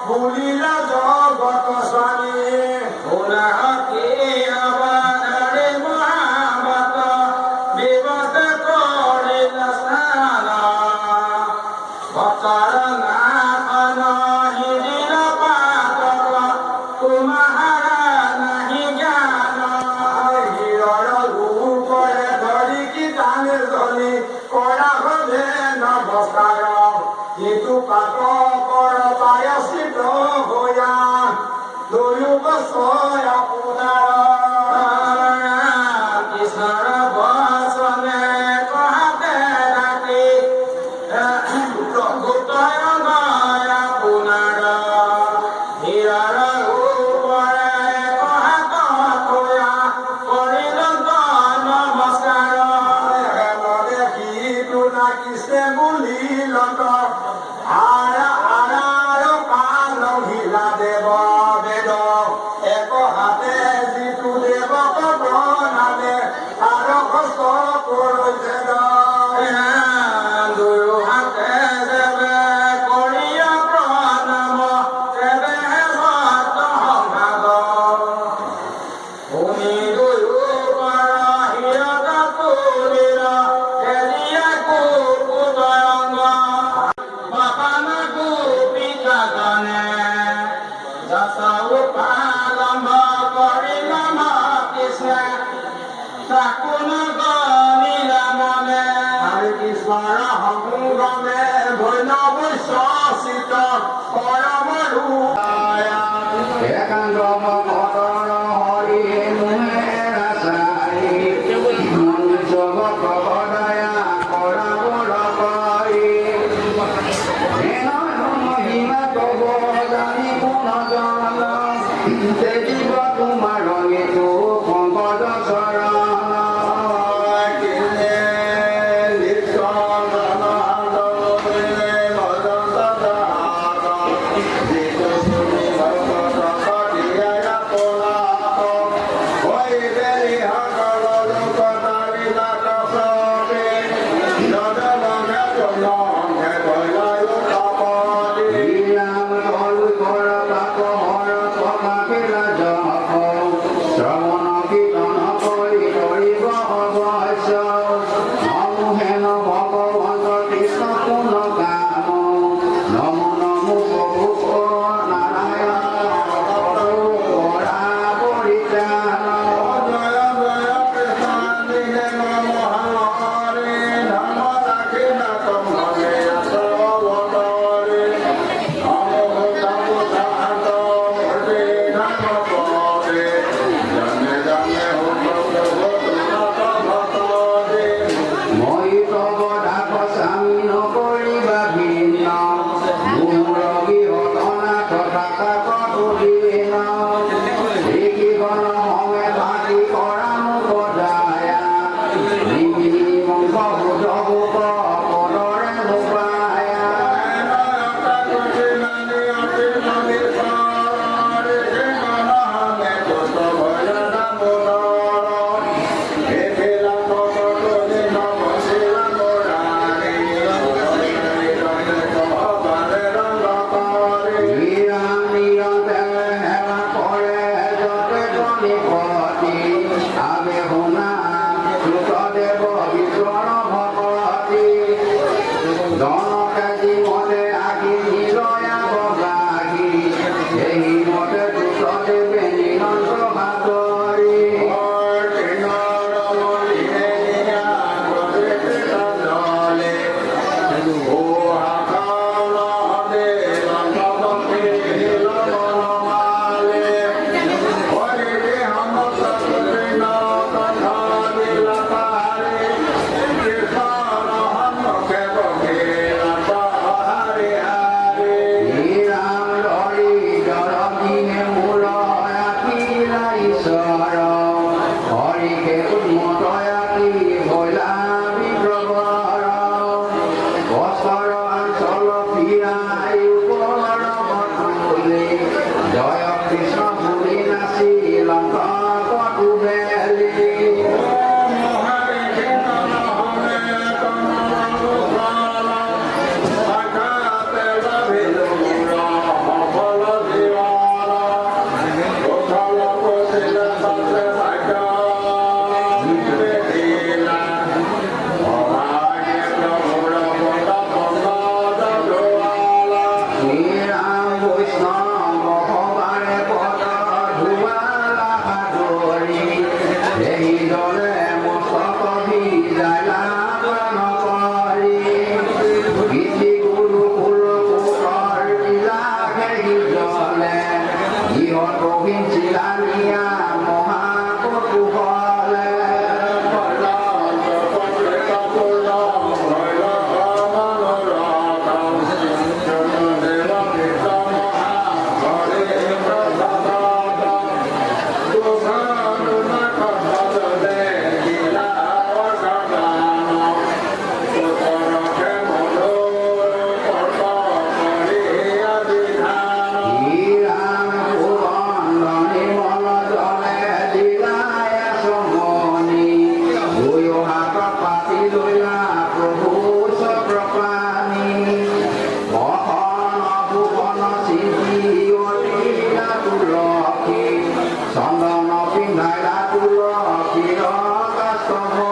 বুলিলা জগত স্বামী ভোলা আবাদাৰে মহাবত বিবস্ত কৰিলা স্নান ভক্তৰ নাথন হিৰিল পাতক কুমাহাৰা নাহি জ্ঞান হিৰৰ ৰূপৰে ধৰি কি জানে ধৰি কৰা হলে নমস্কাৰ কিন্তু পাতকৰ পায়সিত হয়া দুয়ো বছৰ আপোনাৰ কৃষ্ণৰ বচনে কহাতে ৰাতি প্ৰভুতয় আপোনাৰ হীৰৰ ওপৰে কহাত থয়া কৰিল নমস্কাৰ দেখি কৃষ্ণে বুলি লত দেৱ বেদ এক হাতে যিটো দেৱক প্ৰণামে তাৰ কষ্ট কৰিছে দুয়ো হাতে দেৱে কৰিয় প্ৰণাম দেৱে ভক্ত সংঘাত ভূমি দুয়ো পৰ হিৰত পুৰীৰ হেৰিয়া কুকুদয়ংগ বাবান গোপিকা গণে পালম্ভ কৰিল কৃষ্ণ তাকোন গণিলা মনে হৰে কৃষ্ণৰ সংগমে বৈষ্ণৱ চিত পৰম ৰূপ একান্ত মনৰ হৰি মুহেৰা চাৰি জগত দয়া কৰাবৰ কৰি মহিমা কব জানি কোন দেখিব তোমাৰ ৰঙিটো পংকজ চৰণ তব